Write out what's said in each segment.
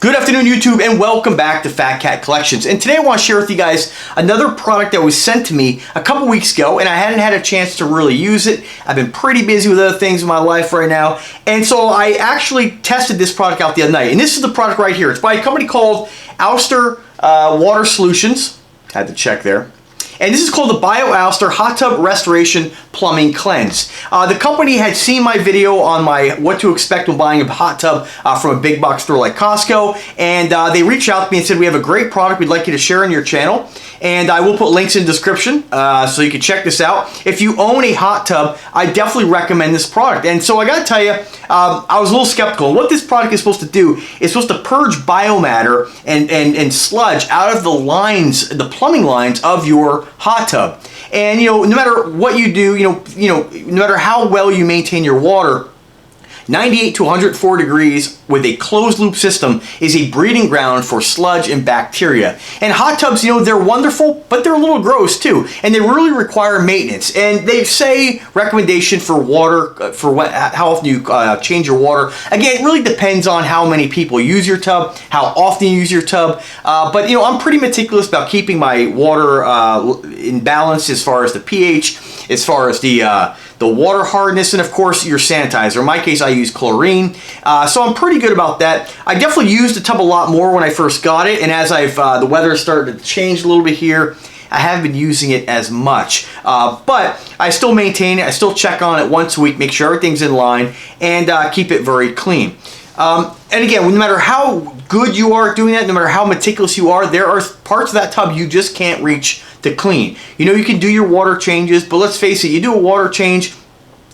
Good afternoon, YouTube, and welcome back to Fat Cat Collections. And today I want to share with you guys another product that was sent to me a couple weeks ago, and I hadn't had a chance to really use it. I've been pretty busy with other things in my life right now, and so I actually tested this product out the other night. And this is the product right here. It's by a company called Ouster Water Solutions. Had to check there. And this is called the Ouster Hot Tub Restoration Plumbing Cleanse. The company had seen my video on my what to expect when buying a hot tub from a big box store like Costco, and they reached out to me and said, we have a great product we'd like you to share on your channel, and I will put links in the description so you can check this out. If you own a hot tub, I definitely recommend this product. And so I gotta tell you, I was a little skeptical. What this product is supposed to do is supposed to purge biomatter and sludge out of the lines, the plumbing lines of your hot tub. And no matter what you do, no matter how well you maintain your water, 98 to 104 degrees with a closed loop system is a breeding ground for sludge and bacteria. And hot tubs, they're wonderful, but they're a little gross too, and they really require maintenance. And they say recommendation for water, how often you change your water. Again, it really depends on how many people use your tub, how often you use your tub. But I'm pretty meticulous about keeping my water in balance as far as the pH, as far as the water hardness, and of course your sanitizer. In my case, I use chlorine, so I'm pretty good about that. I definitely used the tub a lot more when I first got it, and as the weather started to change a little bit here, I haven't been using it as much, but I still maintain it. I still check on it once a week, make sure everything's in line, and keep it very clean. And again, no matter how good you are at doing that, no matter how meticulous you are, there are parts of that tub you just can't reach to clean. You can do your water changes, but let's face it, you do a water change,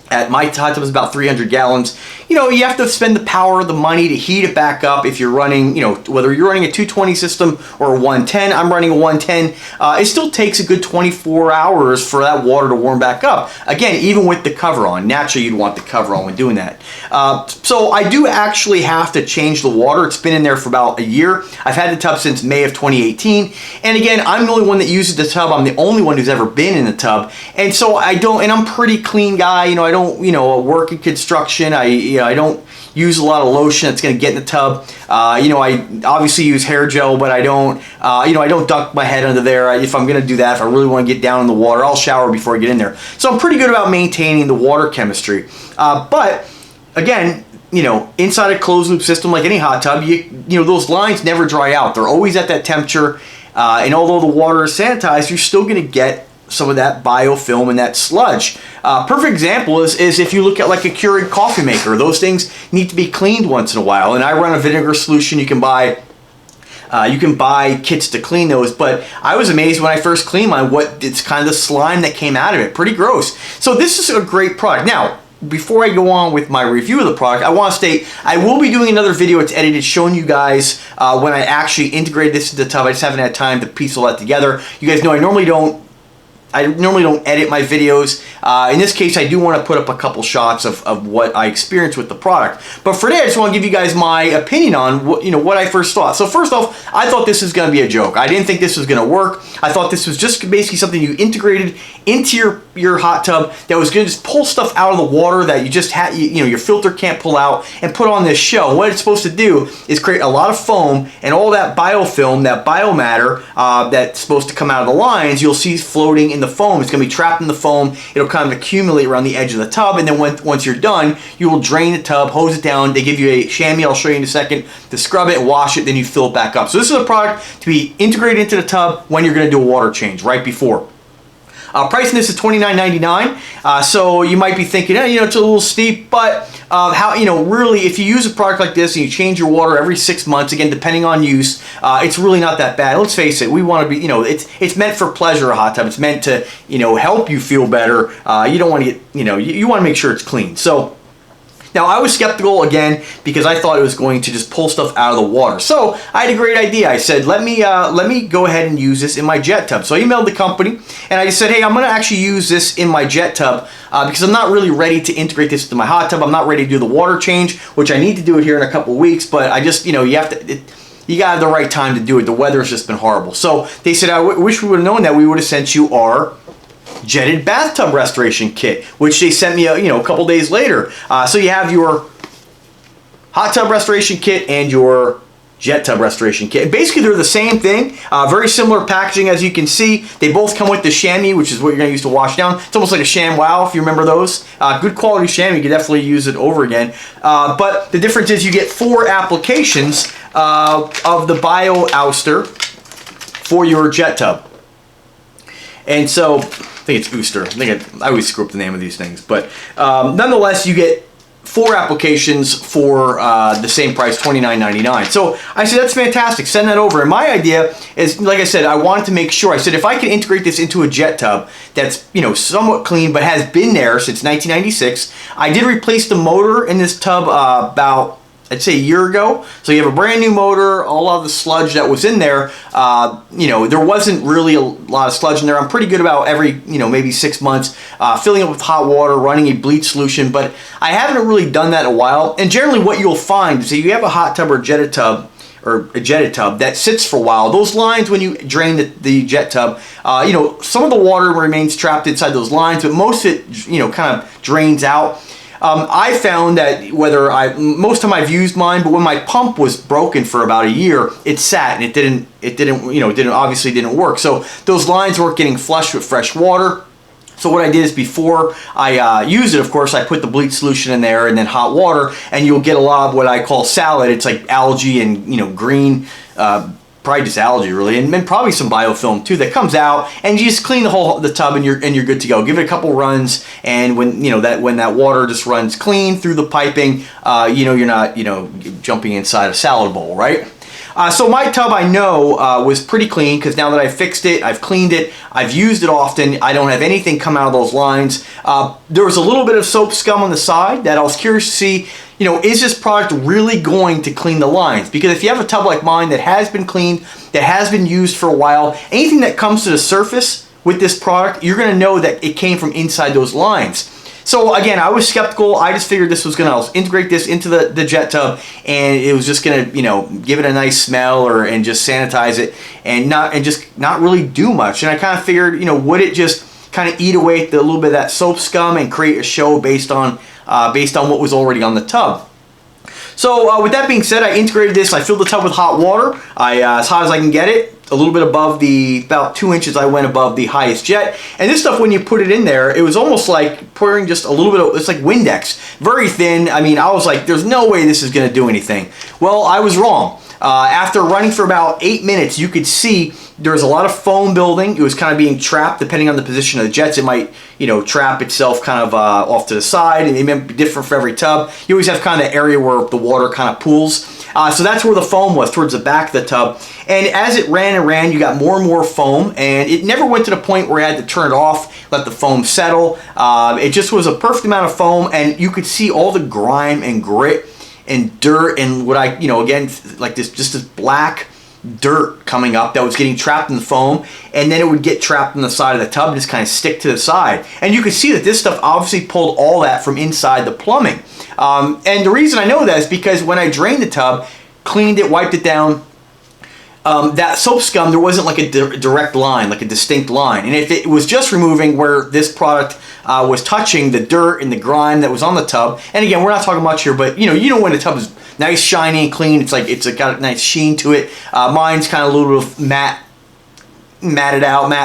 at my hot tub is about 300 gallons. You have to spend the power, the money to heat it back up if you're running, whether you're running a 220 system or a 110, I'm running a 110, it still takes a good 24 hours for that water to warm back up. Again, even with the cover on. Naturally, you'd want the cover on when doing that. So I do actually have to change the water. It's been in there for about a year. I've had the tub since May of 2018. And again, I'm the only one that uses the tub. I'm the only one who's ever been in the tub. And so and I'm a pretty clean guy. I don't, work in construction. I don't use a lot of lotion that's going to get in the tub. I obviously use hair gel, but I don't, I don't dunk my head under there. If I'm going to do that, if I really want to get down in the water, I'll shower before I get in there. So I'm pretty good about maintaining the water chemistry. But again, inside a closed loop system like any hot tub, those lines never dry out. They're always at that temperature. And although the water is sanitized, you're still going to get some of that biofilm and that sludge. Perfect example is if you look at like a Keurig coffee maker. Those things need to be cleaned once in a while, and I run a vinegar solution. You can buy kits to clean those, but I was amazed when I first cleaned mine it's kind of the slime that came out of it. Pretty gross. So this is a great product. Now, before I go on with my review of the product, I want to state I will be doing another video. It's edited, showing you guys when I actually integrated this into the tub. I just haven't had time to piece all that together. You guys know I normally don't edit my videos. In this case, I do want to put up a couple shots of what I experienced with the product. But for today, I just want to give you guys my opinion on what I first thought. So first off, I thought this was going to be a joke. I didn't think this was going to work. I thought this was just basically something you integrated into your hot tub that was going to just pull stuff out of the water that you just had, your filter can't pull out, and put on this show. What it's supposed to do is create a lot of foam, and all that biofilm, that biomatter that's supposed to come out of the lines, you'll see floating in the foam. It's going to be trapped in the foam. It'll kind of accumulate around the edge of the tub, and then once you're done, you will drain the tub, hose it down. They give you a chamois, I'll show you in a second, to scrub it, wash it, then you fill it back up. So this is a product to be integrated into the tub when you're going to do a water change, right before. Pricing this is $29.99, so you might be thinking, it's a little steep, but really, if you use a product like this and you change your water every 6 months, again, depending on use, it's really not that bad. Let's face it, we want to be, it's meant for pleasure, a hot tub. It's meant to, help you feel better. You don't want to get, you want to make sure it's clean. So, now, I was skeptical again because I thought it was going to just pull stuff out of the water. So I had a great idea. I said, let me go ahead and use this in my jet tub. So I emailed the company and I just said, hey, I'm going to actually use this in my jet tub because I'm not really ready to integrate this into my hot tub. I'm not ready to do the water change, which I need to do it here in a couple of weeks. But I just, you got to have the right time to do it. The weather has just been horrible. So they said, I wish we would have known that. We would have sent you our jetted bathtub restoration kit, which they sent me a couple days later. So you have your hot tub restoration kit and your jet tub restoration kit. Basically, they're the same thing. Very similar packaging, as you can see. They both come with the chamois, which is what you're going to use to wash down. It's almost like a ShamWow, if you remember those. Good quality chamois. You can definitely use it over again. But the difference is you get 4 applications of the Bio Ouster for your jet tub. And so, I think it's Ouster. I always screw up the name of these things. But nonetheless, you get 4 applications for the same price, $29.99. So I said, that's fantastic, send that over. And my idea is, like I said, I wanted to make sure, I said, if I can integrate this into a jet tub that's, you know, somewhat clean, but has been there since 1996. I did replace the motor in this tub about, I'd say, a year ago. So you have a brand new motor, all of the sludge that was in there, you know, there wasn't really a lot of sludge in there. I'm pretty good about every, you know, maybe 6 months, filling it with hot water, running a bleach solution, but I haven't really done that in a while. And generally what you'll find is if you have a hot tub or jetted tub, that sits for a while, those lines, when you drain the jet tub, you know, some of the water remains trapped inside those lines, but most of it, you know, kind of drains out. I found that most time I've used mine, but when my pump was broken for about a year, it sat and it obviously didn't work. So those lines weren't getting flushed with fresh water. So what I did is, before I used it, of course, I put the bleach solution in there and then hot water, and you'll get a lot of what I call salad. It's like algae and, you know, green, probably just algae really, and then probably some biofilm too that comes out, and you just clean the tub and you're good to go. Give it a couple runs, and when that water just runs clean through the piping, you know, you're not, you know, jumping inside a salad bowl, right? So my tub, I know, was pretty clean, because now that I fixed it, I've cleaned it, I've used it often, I don't have anything come out of those lines. There was a little bit of soap scum on the side that I was curious to see, you know, is this product really going to clean the lines? Because if you have a tub like mine that has been cleaned, that has been used for a while, anything that comes to the surface with this product, you're going to know that it came from inside those lines. So again, I was skeptical. I just figured this was going to integrate this into the jet tub, and it was just going to, you know, give it a nice smell and just sanitize it and just not really do much. And I kind of figured, you know, would it just kind of eat away at a little bit of that soap scum and create a show based on what was already on the tub. So with that being said, I integrated this. I filled the tub with hot water, as hot as I can get it. A little bit above about 2 inches I went above the highest jet. And this stuff, when you put it in there, it was almost like pouring just a little bit of, it's like Windex. Very thin. I mean, I was like, there's no way this is going to do anything. Well, I was wrong. After running for about 8 minutes, you could see there was a lot of foam building. It was kind of being trapped. Depending on the position of the jets, it might, you know, trap itself kind of off to the side, and it may be different for every tub. You always have kind of the area where the water kind of pools. So that's where the foam was, towards the back of the tub. And as it ran and ran, you got more and more foam, and it never went to the point where you had to turn it off, let the foam settle. It just was a perfect amount of foam, and you could see all the grime and grit and dirt and what again, like this, just this black dirt coming up that was getting trapped in the foam, and then it would get trapped in the side of the tub and just kind of stick to the side. And you could see that this stuff obviously pulled all that from inside the plumbing. And the reason I know that is because when I drained the tub, cleaned it, wiped it down, that soap scum, there wasn't like a direct line, like a distinct line. And if it was just removing where this product was touching the dirt and the grime that was on the tub, and again, we're not talking much here, but you know when the tub is nice, shiny, and clean, it's got a nice sheen to it. Mine's kind of a little bit of matte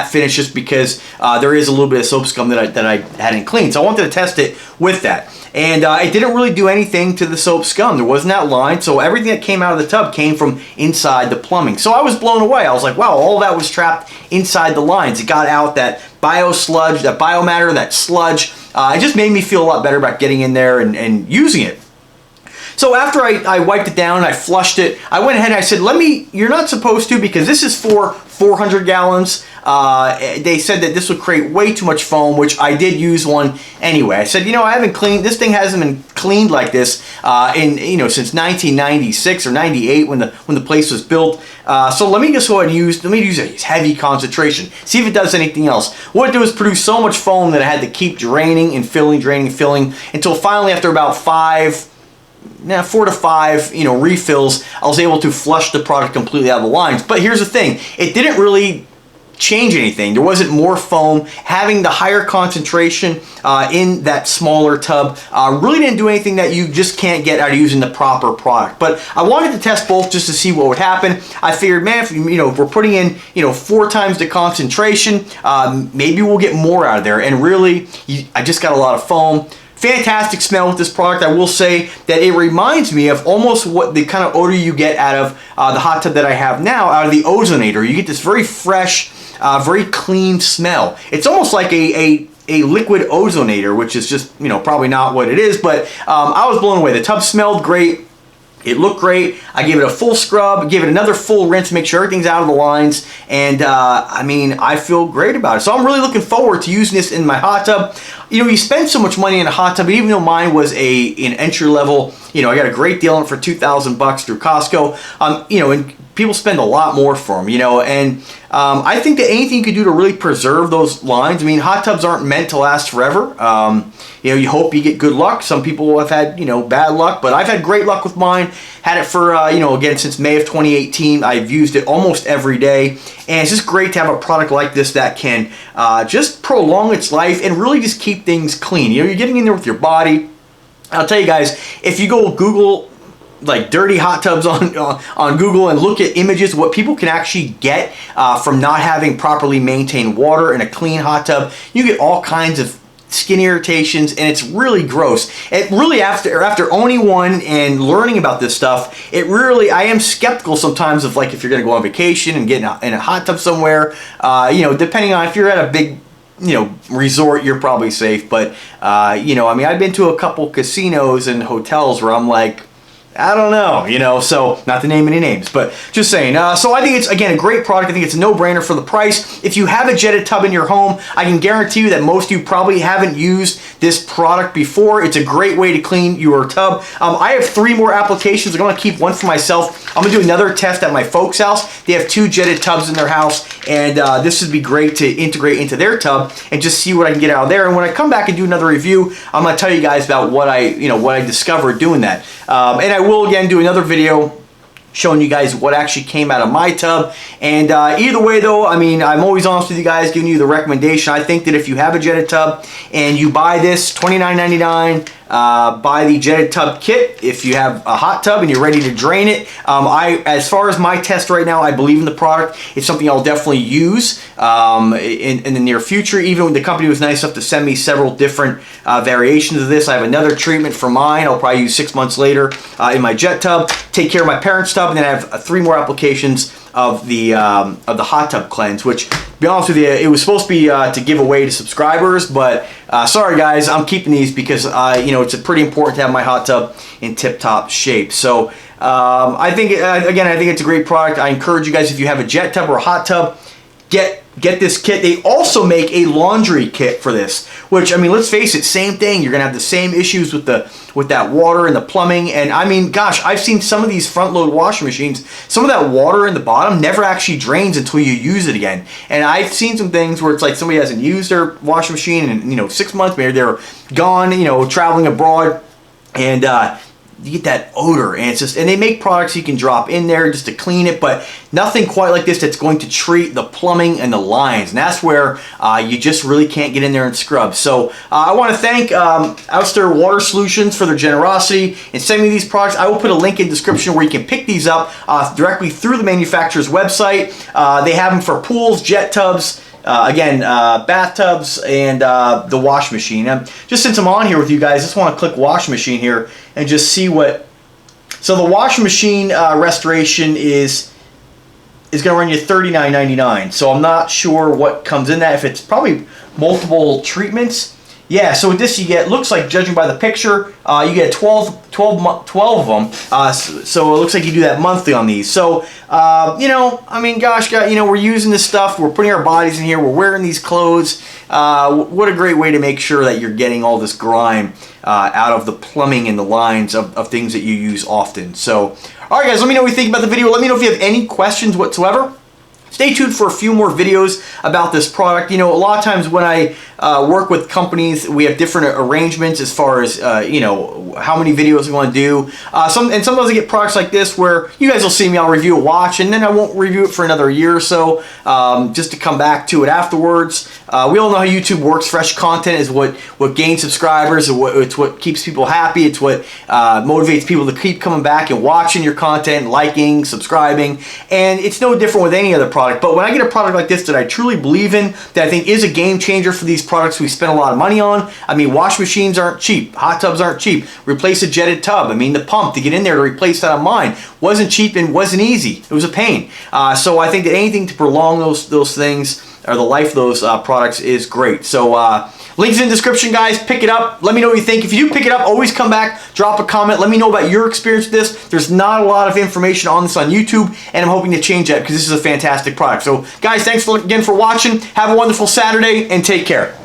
finish, just because there is a little bit of soap scum that I hadn't cleaned. So I wanted to test it with that. And it didn't really do anything to the soap scum. There wasn't that line, so everything that came out of the tub came from inside the plumbing. So I was blown away. I was like, wow, all that was trapped inside the lines. It got out that bio sludge, that biomatter, that sludge. It just made me feel a lot better about getting in there and using it. So after I wiped it down, I flushed it, I went ahead and I said, you're not supposed to, because this is for 400 gallons. They said that this would create way too much foam, which I did use one anyway. I said, I haven't cleaned, this thing hasn't been cleaned like this since 1996 or 98 when the place was built. So let me just go ahead and use a heavy concentration, see if it does anything else. What it did was produce so much foam that I had to keep draining and filling, until finally, after about 4 to 5 refills, I was able to flush the product completely out of the lines. But here's the thing, it didn't really change anything. There wasn't more foam. Having the higher concentration in that smaller tub really didn't do anything that you just can't get out of using the proper product. But I wanted to test both just to see what would happen. I figured, man, if we're putting in 4 times the concentration, maybe we'll get more out of there. And really, I just got a lot of foam. Fantastic smell with this product. I will say that it reminds me of almost what the kind of odor you get out of the hot tub that I have now, out of the ozonator. You get this very fresh, very clean smell. It's almost like a liquid ozonator, which is just probably not what it is, but I was blown away. The tub smelled great. It looked great. I gave it a full scrub, gave it another full rinse, make sure everything's out of the lines, and I mean, I feel great about it. So I'm really looking forward to using this in my hot tub. You spend so much money in a hot tub, even though mine was an entry level, I got a great deal on it for $2,000 through Costco. And people spend a lot more for them, and I think that anything you can do to really preserve those lines. I mean, hot tubs aren't meant to last forever. You hope you get good luck. Some people have had, bad luck, but I've had great luck with mine. Had it for, again, since May of 2018. I've used it almost every day, and it's just great to have a product like this that can just prolong its life and really just keep things clean. You're getting in there with your body. I'll tell you guys, if you go Google like dirty hot tubs on Google and look at images, what people can actually get from not having properly maintained water in a clean hot tub, you get all kinds of skin irritations, and it's really gross. It really, after owning one and learning about this stuff, I am skeptical sometimes of, like, if you're going to go on vacation and get in a hot tub somewhere, depending on if you're at a big resort, you're probably safe, but I mean, I've been to a couple casinos and hotels where I'm like, I don't know, so not to name any names, but just saying. So I think it's, again, a great product. I think it's a no-brainer for the price. If you have a jetted tub in your home, I can guarantee you that most of you probably haven't used this product before. It's a great way to clean your tub. I have 3 more applications. I'm going to keep one for myself. I'm going to do another test at my folks' house. They have 2 jetted tubs in their house, and this would be great to integrate into their tub and just see what I can get out of there. And when I come back and do another review, I'm going to tell you guys about what I discovered doing that. And I will again do another video showing you guys what actually came out of my tub. And either way though, I mean, I'm always honest with you guys, giving you the recommendation. I think that if you have a jetted tub and you buy this, $29.99, buy the jetted tub kit. If you have a hot tub and you're ready to drain it, as far as my test right now, I believe in the product. It's something I'll definitely use in the near future. Even when the company was nice enough to send me several different variations of this. I have another treatment for mine. I'll probably use 6 months later in my jet tub. Take care of my parents' tub, and then I have 3 more applications of the hot tub cleanse, which, to be honest with you, it was supposed to be to give away to subscribers, but sorry guys, I'm keeping these because it's pretty important to have my hot tub in tip-top shape. So I think it's a great product. I encourage you guys, if you have a jet tub or a hot tub, get this kit. They also make a laundry kit for this, which, I mean, let's face it, same thing. You're gonna have the same issues with that water and the plumbing. And I mean, gosh, I've seen some of these front load washing machines, some of that water in the bottom never actually drains until you use it again. And I've seen some things where it's like somebody hasn't used their washing machine in 6 months, maybe they're gone, traveling abroad, and you get that odor, and they make products you can drop in there just to clean it, but nothing quite like this that's going to treat the plumbing and the lines, and that's where you just really can't get in there and scrub. So I want to thank Ouster Water Solutions for their generosity in sending me these products. I will put a link in the description where you can pick these up directly through the manufacturer's website. They have them for pools, jet tubs, bathtubs, and the wash machine. Just since I'm on here with you guys, I just want to click wash machine here and just see what. So the wash machine restoration is going to run you $39.99. So I'm not sure what comes in that. If it's probably multiple treatments. Yeah, so with this you get, looks like, judging by the picture, you get 12 of them. So it looks like you do that monthly on these. So, I mean, gosh, we're using this stuff. We're putting our bodies in here. We're wearing these clothes. What a great way to make sure that you're getting all this grime out of the plumbing and the lines of things that you use often. So, all right, guys, let me know what you think about the video. Let me know if you have any questions whatsoever. Stay tuned for a few more videos about this product. A lot of times when I work with companies. We have different arrangements as far as you know, how many videos we want to do. Sometimes I get products like this where you guys will see me, I'll review a watch, and then I won't review it for another year or so, just to come back to it afterwards. We all know how YouTube works. Fresh content is what gains subscribers. It's what keeps people happy. It's what motivates people to keep coming back and watching your content, liking, subscribing, and it's no different with any other product. But when I get a product like this that I truly believe in, that I think is a game changer for these products we spend a lot of money on. I mean, wash machines aren't cheap. Hot tubs aren't cheap. Replace a jetted tub. I mean, the pump to get in there to replace that on mine wasn't cheap and wasn't easy. It was a pain. So I think that anything to prolong those things, or the life of those products, is great. So links in the description, guys. Pick it up. Let me know what you think. If you do pick it up, always come back, drop a comment. Let me know about your experience with this. There's not a lot of information on this on YouTube, and I'm hoping to change that because this is a fantastic product. So guys, thanks again for watching. Have a wonderful Saturday, and take care.